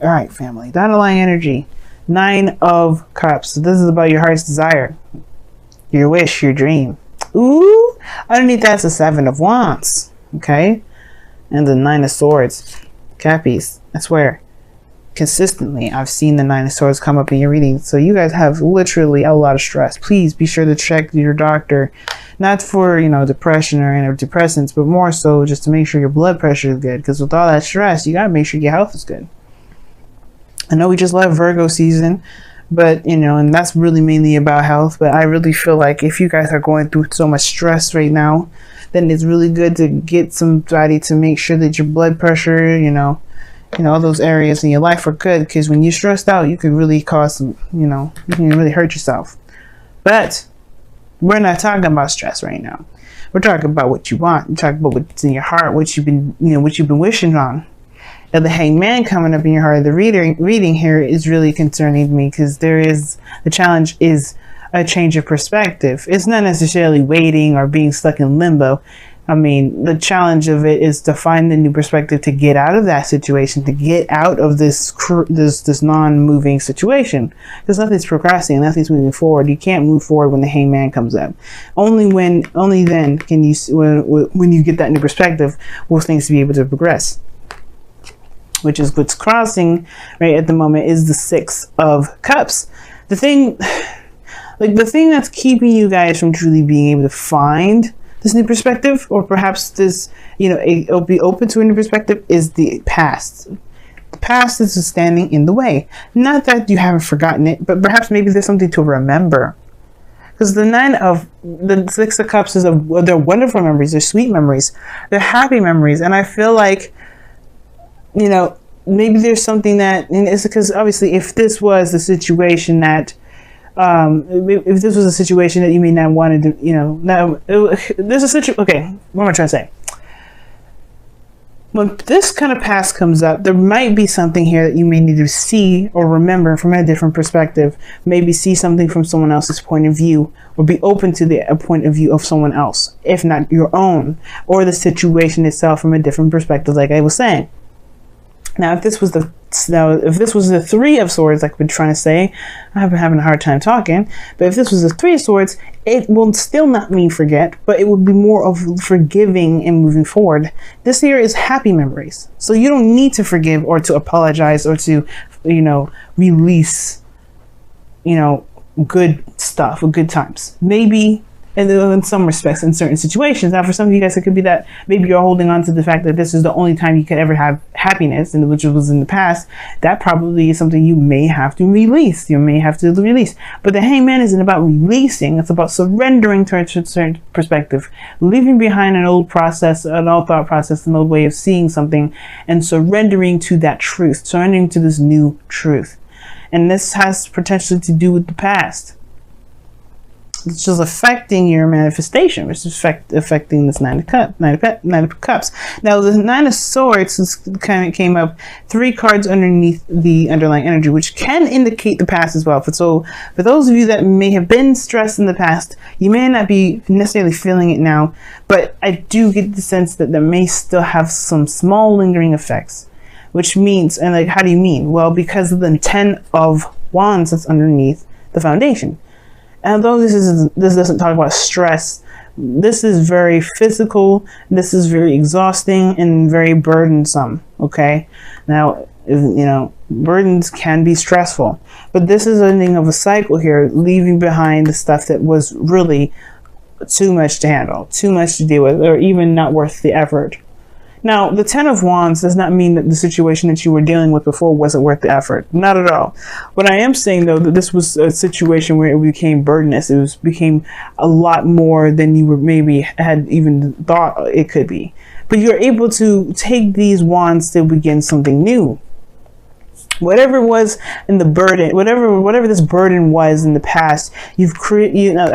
All right, family. The underlying energy. 9 of Cups. So this is about your heart's desire, your wish, your dream. Ooh, underneath that's the 7 of Wands. Okay, and the 9 of Swords. Cappies. I swear, consistently, I've seen the 9 of Swords come up in your reading. So you guys have literally a lot of stress. Please be sure to check your doctor, not for, you know, depression or antidepressants, but more so just to make sure your blood pressure is good. Because with all that stress, you gotta make sure your health is good. I know we just left Virgo season, but, you know, and that's really mainly about health. But I really feel like if you guys are going through so much stress right now, then it's really good to get somebody to make sure that your blood pressure, you know, all those areas in your life are good. Because when you're stressed out, you could really cause some, you know, you can really hurt yourself. But we're not talking about stress right now. We're talking about what you want. We're talking about what's in your heart, what you've been, you know, what you've been wishing on. Now, the Hangman coming up in your heart, the reading here is really concerning me, because the challenge is a change of perspective. It's not necessarily waiting or being stuck in limbo. I mean, the challenge of it is to find the new perspective, to get out of that situation, to get out of this non-moving situation. Because nothing's procrastinating, nothing's moving forward. You can't move forward when the Hangman comes up. Only then can you, when you get that new perspective, will things be able to progress. Which is what's crossing right at the moment is the 6 of Cups. The thing that's keeping you guys from truly being able to find this new perspective, or perhaps this, you know, it'll be open to a new perspective, is the past. The past is standing in the way. Not that you haven't forgotten it, but perhaps maybe there's something to remember. Because the 6 of Cups they're wonderful memories, they're sweet memories, they're happy memories, and I feel like, you know, maybe there's something that, and it's because obviously if this was the situation that, if this was a situation that you may not want to do, you know, now there's a situation. Okay, what am I trying to say? When this kind of past comes up, there might be something here that you may need to see or remember from a different perspective. Maybe see something from someone else's point of view, or be open to the point of view of someone else, if not your own, or the situation itself from a different perspective, like I was saying. Now, if this was the 3 of Swords, like I've been trying to say, I've been having a hard time talking, but if this was the 3 of Swords, it will still not mean forget, but it would be more of forgiving and moving forward. This here is happy memories. So you don't need to forgive or to apologize or to, you know, release, you know, good stuff or good times. Maybe in some respects, in certain situations. Now, for some of you guys, it could be that maybe you're holding on to the fact that this is the only time you could ever have happiness, and which was in the past. That probably is something you may have to release. You may have to release. But the Hangman isn't about releasing. It's about surrendering to a certain perspective, leaving behind an old process, an old thought process, an old way of seeing something, and surrendering to that truth, surrendering to this new truth. And this has potentially to do with the past. It's just affecting your manifestation, which is affecting this 9 of Cups. Now, the 9 of Swords kind of came up 3 cards underneath the underlying energy, which can indicate the past as well. So, for those of you that may have been stressed in the past, you may not be necessarily feeling it now, but I do get the sense that there may still have some small lingering effects. Which means, and like, how do you mean? Well, because of the 10 of Wands that's underneath the foundation. And although this doesn't talk about stress, this is very physical, this is very exhausting and very burdensome, okay? Now, you know, burdens can be stressful, but this is ending of a cycle here, leaving behind the stuff that was really too much to handle, too much to deal with, or even not worth the effort. Now, the 10 of Wands does not mean that the situation that you were dealing with before wasn't worth the effort. Not at all. What I am saying, though, that this was a situation where it became burdenous. It became a lot more than you were maybe had even thought it could be. But you're able to take these wands to begin something new. Whatever was in the burden, whatever this burden was in the past, I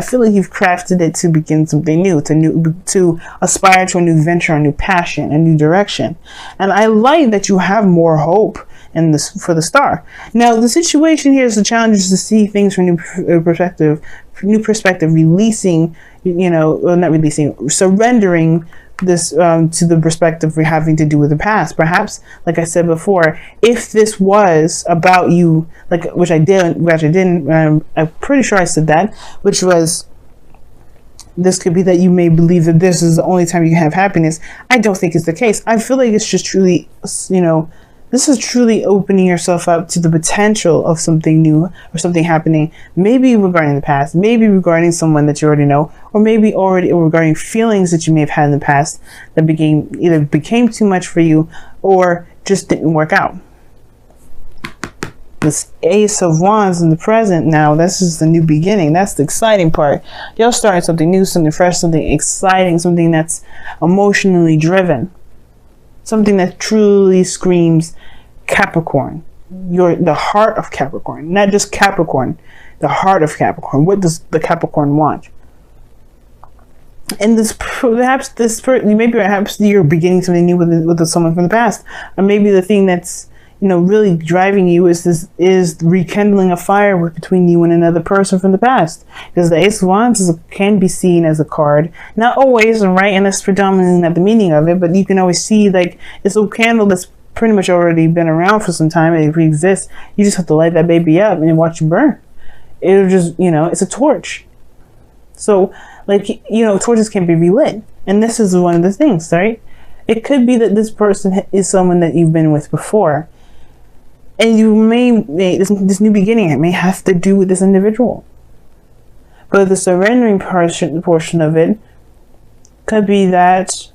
feel like you've crafted it to begin something new, to aspire to a new venture, a new passion, a new direction. And I like that you have more hope in this for the star. Now, the situation here is the challenge is to see things from new perspective, releasing, not releasing, surrendering this to the perspective we're having to do with the past. Perhaps, like I said before, if this was about you, like which I didn't, I'm pretty sure I said that, which was, this could be that you may believe that this is the only time you can have happiness. I don't think it's the case. I feel like it's just truly, this is truly opening yourself up to the potential of something new or something happening, maybe regarding the past, maybe regarding someone that you already know, or maybe already regarding feelings that you may have had in the past that became too much for you or just didn't work out. This Ace of Wands in the present now, this is the new beginning. That's the exciting part. You're starting something new, something fresh, something exciting, something that's emotionally driven. Something that truly screams Capricorn. You're the heart of Capricorn, not just Capricorn, the heart of Capricorn. What does the Capricorn want? And perhaps you're beginning something new with someone from the past, or maybe the thing that's really driving you is rekindling a fire between you and another person from the past. Because the Ace of Wands can be seen as a card, not always, right? And that's predominantly not the meaning of it, but you can always see like it's a candle that's pretty much already been around for some time. It exists. You just have to light that baby up and watch it burn. It'll just, it's a torch. So, torches can be relit, and this is one of the things, right? It could be that this person is someone that you've been with before. And you may this new beginning, it may have to do with this individual. But the surrendering portion of it could be that,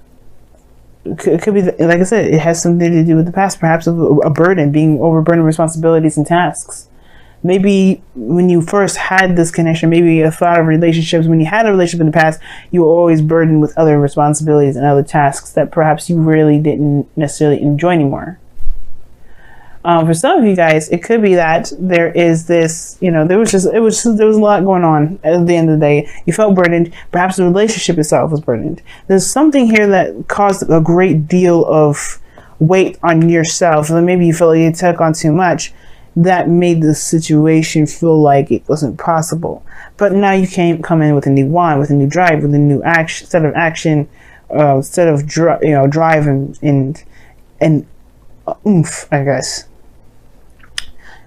like I said, it has something to do with the past, perhaps a burden, being overburdened with responsibilities and tasks. Maybe when you first had this connection, maybe a thought of relationships, when you had a relationship in the past, you were always burdened with other responsibilities and other tasks that perhaps you really didn't necessarily enjoy anymore. For some of you guys, it could be that there is this, there was a lot going on at the end of the day. You felt burdened. Perhaps the relationship itself was burdened. There's something here that caused a great deal of weight on yourself. And maybe you felt like you took on too much. That made the situation feel like it wasn't possible. But now you come in with a new wand, with a new drive, with a new set of action, set of drive and oomph, I guess.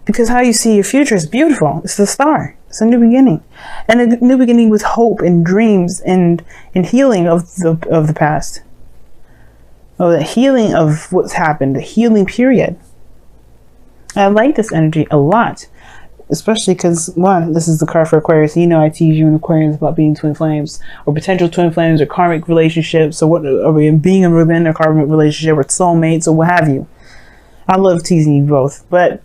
Because how you see your future is beautiful. It's the star. It's a new beginning, and a new beginning with hope and dreams and healing of the past. Oh, the healing of what's happened, the healing period. I like this energy a lot, especially because, one, this is the card for Aquarius. I tease you in Aquarius about being twin flames or potential twin flames or karmic relationships, or being within a karmic relationship or soulmates or what have you. I love teasing you both, but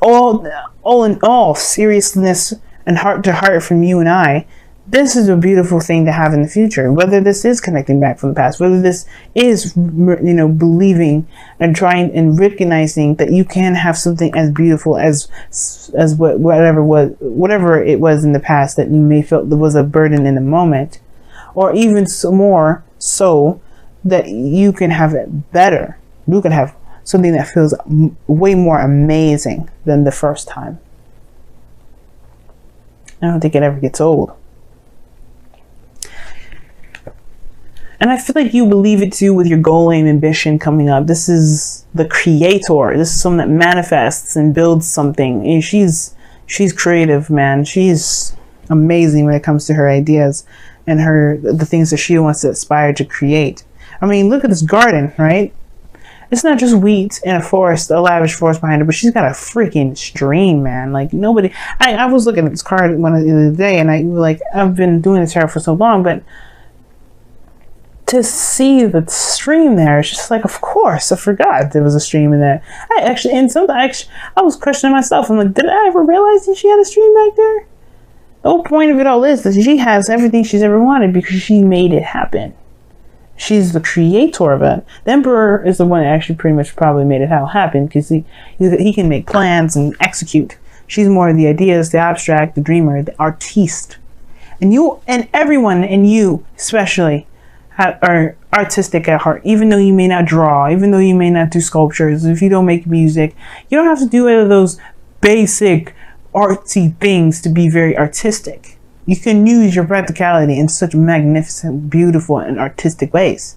all in all, seriousness and heart to heart from you and I, this is a beautiful thing to have in the future. Whether this is connecting back from the past, whether this is, believing and trying and recognizing that you can have something as beautiful as whatever it was in the past that you may felt there was a burden in the moment, or even more so that you can have it better. You can have something that feels way more amazing than the first time. I don't think it ever gets old. And I feel like you believe it too with your goal, aim, ambition coming up. This is the creator. This is someone that manifests and builds something. And she's creative, man. She's amazing when it comes to her ideas and the things that she wants to aspire to create. I mean, look at this garden, right? It's not just wheat and a forest, a lavish forest behind her, but she's got a freaking stream, man. Like nobody. I was looking at this card the other day, and I've been doing this tarot for so long, but to see the stream there, it's just like, of course, I forgot there was a stream in there. I was questioning myself. I'm like, did I ever realize that she had a stream back there? The whole point of it all is that she has everything she's ever wanted because she made it happen. She's the creator of it. The Emperor is the one that actually pretty much probably made it all happen because he can make plans and execute. She's more of the ideas, the abstract, the dreamer, the artiste. And you and everyone, and you especially, are artistic at heart. Even though you may not draw, even though you may not do sculptures, if you don't make music, you don't have to do any of those basic artsy things to be very artistic. You can use your practicality in such magnificent, beautiful, and artistic ways.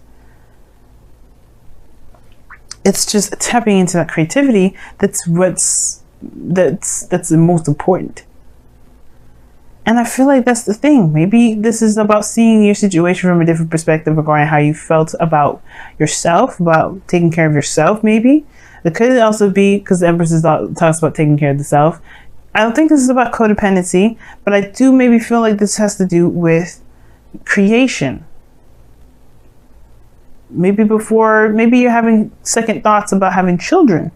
it's just tapping into that creativity. That's the most important. And I feel like that's the thing. Maybe this is about seeing your situation from a different perspective regarding how you felt about yourself, about taking care of yourself. Maybe it could also be because the Empress talks about taking care of the self. I don't think this is about codependency, but I do maybe feel like this has to do with creation. Maybe you're having second thoughts about having children.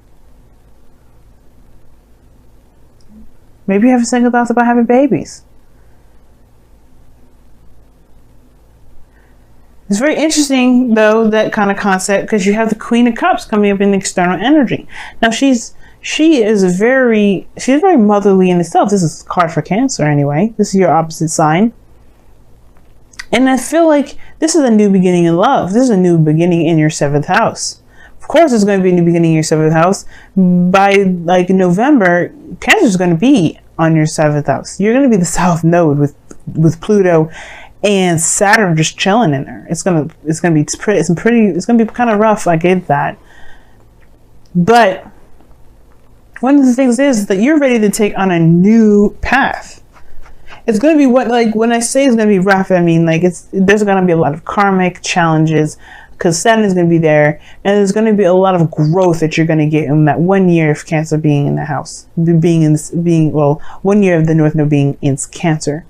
Maybe you have second thoughts about having babies. It's very interesting, though, that kind of concept, because you have the Queen of Cups coming up in the external energy. Now, she is very motherly in itself. This is a card for Cancer, anyway. This is your opposite sign. And I feel like this is a new beginning in love. This is a new beginning in your 7th house. Of course, there's going to be a new beginning in your 7th house. By like November, Cancer is going to be on your 7th house. You're going to be the South Node with Pluto and Saturn just chilling in there. It's gonna be kind of rough. I get that, but one of the things is that you're ready to take on a new path. It's gonna be when I say it's gonna be rough, I mean like there's gonna be a lot of karmic challenges because Saturn is gonna be there, and there's gonna be a lot of growth that you're gonna get in that 1 year of Cancer being in the house, 1 year of the North Node being in Cancer.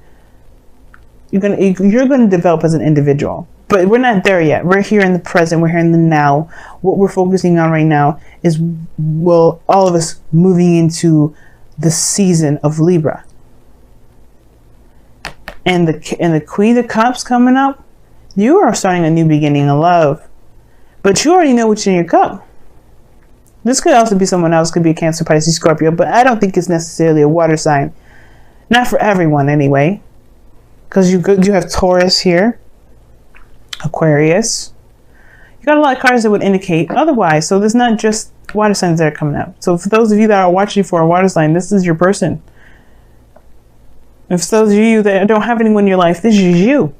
You're gonna develop as an individual, but we're not there yet. We're here in the present. We're here in the now. What we're focusing on right now is, all of us moving into the season of Libra, and the Queen of Cups coming up. You are starting a new beginning of love, but you already know what's in your cup. This could also be someone else. Could be a Cancer, Pisces, Scorpio, but I don't think it's necessarily a water sign. Not for everyone, anyway. Because you have Taurus here, Aquarius. You got a lot of cards that would indicate otherwise. So there's not just water signs that are coming up. So for those of you that are watching for a water sign, this is your person. If those of you that don't have anyone in your life, this is you.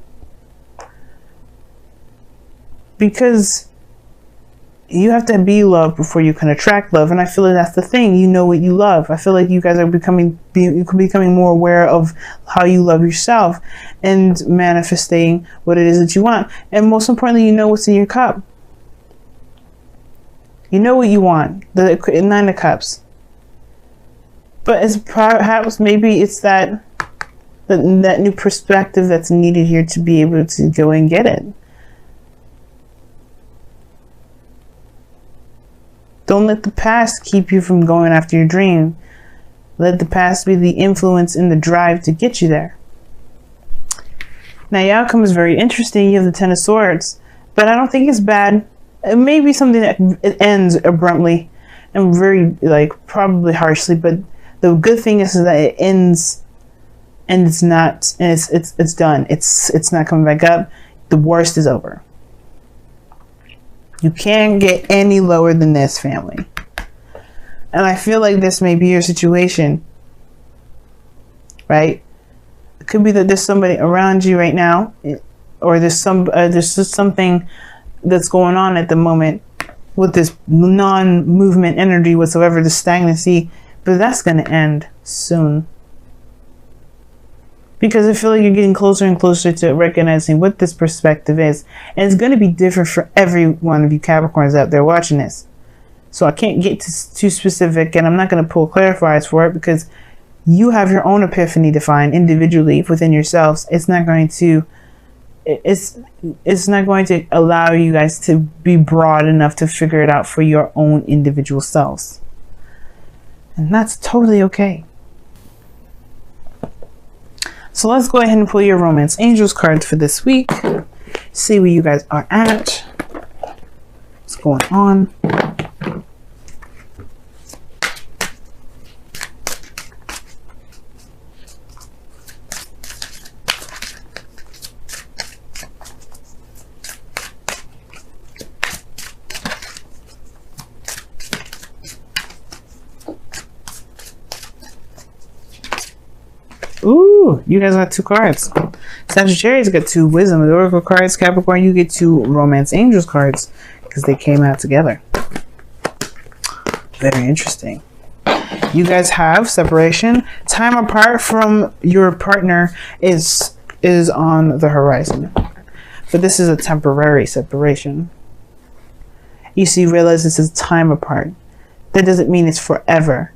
Because you have to be loved before you can attract love, and I feel like that's the thing. You know what you love. I feel like you guys are becoming more aware of how you love yourself and manifesting what it is that you want. And most importantly, you know what's in your cup. You know what you want. The 9 of Cups. But it's perhaps maybe it's that new perspective that's needed here to be able to go and get it. Don't let the past keep you from going after your dream. Let the past be the influence and the drive to get you there. Now, your outcome is very interesting. You have the 10 of Swords, but I don't think it's bad. It may be something that it ends abruptly and very, probably harshly, but the good thing is that it ends and it's done. It's not coming back up. The worst is over. You can't get any lower than this, family. And I feel like this may be your situation, right? It could be that there's somebody around you right now, or there's just something that's going on at the moment with this non-movement energy whatsoever, the stagnancy, but that's going to end soon. Because I feel like you're getting closer and closer to recognizing what this perspective is. And it's going to be different for every one of you Capricorns out there watching this. So I can't get too specific, and I'm not going to pull clarifiers for it because you have your own epiphany to find individually within yourselves. It's not going to allow you guys to be broad enough to figure it out for your own individual selves. And that's totally okay. So let's go ahead and pull your Romance Angels cards for this week. See where you guys are at. What's going on? Ooh, you guys got 2 cards. Sagittarius got 2 Wisdom and Oracle cards. Capricorn, you get 2 Romance Angels cards because they came out together. Very interesting. You guys have separation. Time apart from your partner is on the horizon. But this is a temporary separation. You see, realize this is time apart. That doesn't mean it's forever.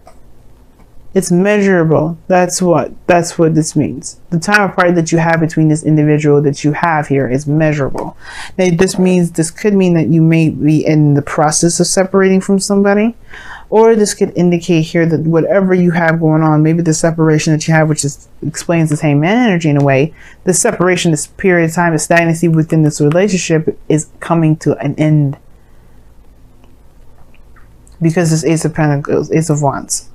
It's measurable. That's what this means. The time apart that you have between this individual that you have here is measurable. Now, this could mean that you may be in the process of separating from somebody, or this could indicate here that whatever you have going on, maybe the separation that you have, which explains this hangman energy in a way, the separation, this period of time of stagnancy within this relationship is coming to an end. Because this Ace of Pentacles, Ace of Wands.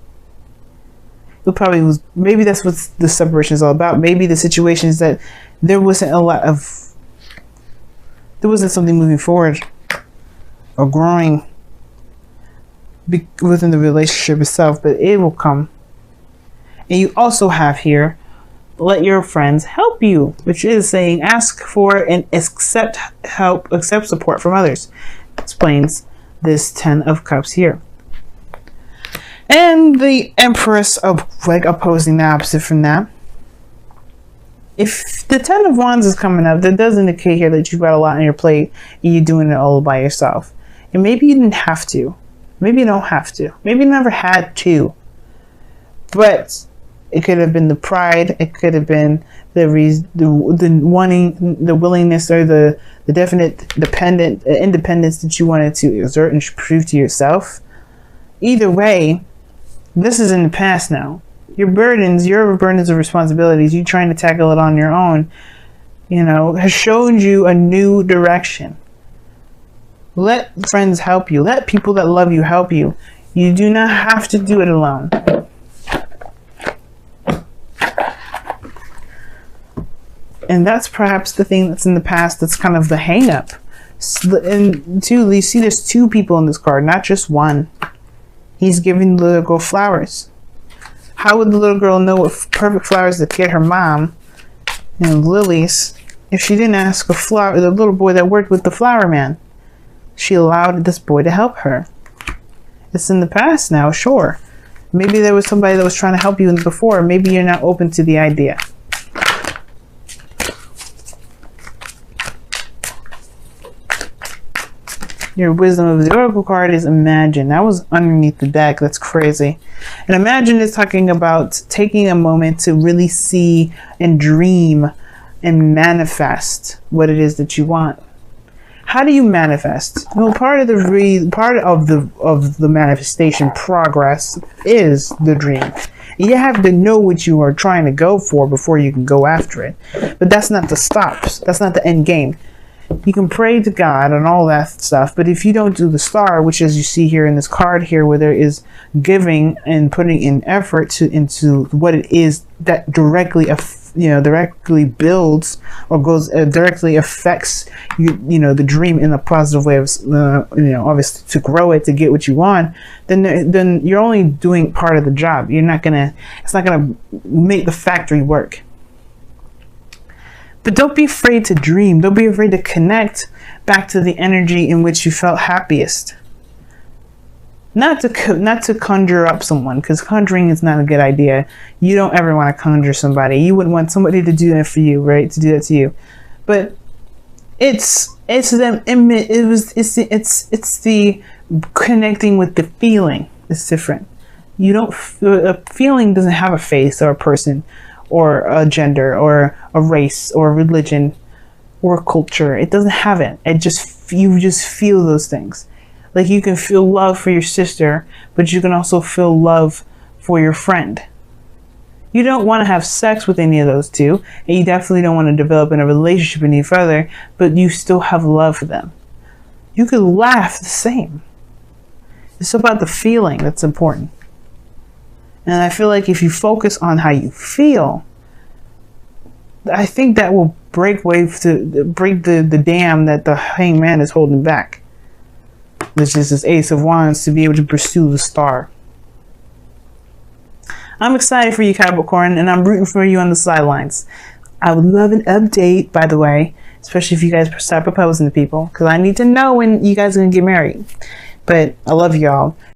It probably was, maybe that's what the separation is all about. Maybe the situation is that there wasn't something moving forward or growing within the relationship itself, but it will come. And you also have here, let your friends help you, which is saying ask for and accept help, accept support from others. Explains this 10 of Cups here. And the Empress of opposing the opposite from that. If the 10 of Wands is coming up, that does indicate here that you've got a lot on your plate and you're doing it all by yourself. And maybe you didn't have to. Maybe you don't have to. Maybe you never had to. But it could have been the pride. It could have been the wanting, the willingness, or the definite independence that you wanted to exert and prove to yourself. Either way, this is in the past now. Your burdens of responsibilities, you trying to tackle it on your own, has shown you a new direction. Let friends help you. Let people that love you help you. You do not have to do it alone. And that's perhaps the thing that's in the past that's kind of the hang up. And two, you see there's two people in this card, not just one. He's giving the little girl flowers. How would the little girl know what perfect flowers to get her mom and lilies if she didn't ask the little boy that worked with the flower man? She allowed this boy to help her. It's in the past now, sure. Maybe there was somebody that was trying to help you before. Maybe you're not open to the idea. Your wisdom of the Oracle card is imagine. That was underneath the deck. That's crazy. And imagine is talking about taking a moment to really see and dream and manifest what it is that you want. How do you manifest? Well, part of the manifestation progress is the dream. You have to know what you are trying to go for before you can go after it. But that's not the stops. That's not the end game. You can pray to God and all that stuff, but if you don't do the star, which as you see here in this card here, where there is giving and putting in effort into what it is that directly builds or goes directly affects the dream in a positive way of obviously to grow it, to get what you want, then you're only doing part of the job. It's not gonna make the factory work. But don't be afraid to dream. Don't be afraid to connect back to the energy in which you felt happiest. Not to conjure up someone, because conjuring is not a good idea. You don't ever want to conjure somebody. You wouldn't want somebody to do that for you, right? To do that to you. But it's the connecting with the feeling. It's different. A feeling doesn't have a face or a person, or a gender, or a race, or a religion, or a culture. It doesn't have it. You just feel those things. Like you can feel love for your sister, but you can also feel love for your friend. You don't want to have sex with any of those two, and you definitely don't want to develop in a relationship any further, but you still have love for them. You could laugh the same. It's about the feeling that's important. And I feel like if you focus on how you feel, I think that will break the dam that the hangman is holding back. Which is this Ace of Wands, to be able to pursue the star. I'm excited for you, Capricorn, and I'm rooting for you on the sidelines. I would love an update, by the way, especially if you guys start proposing to people, because I need to know when you guys are going to get married. But I love y'all.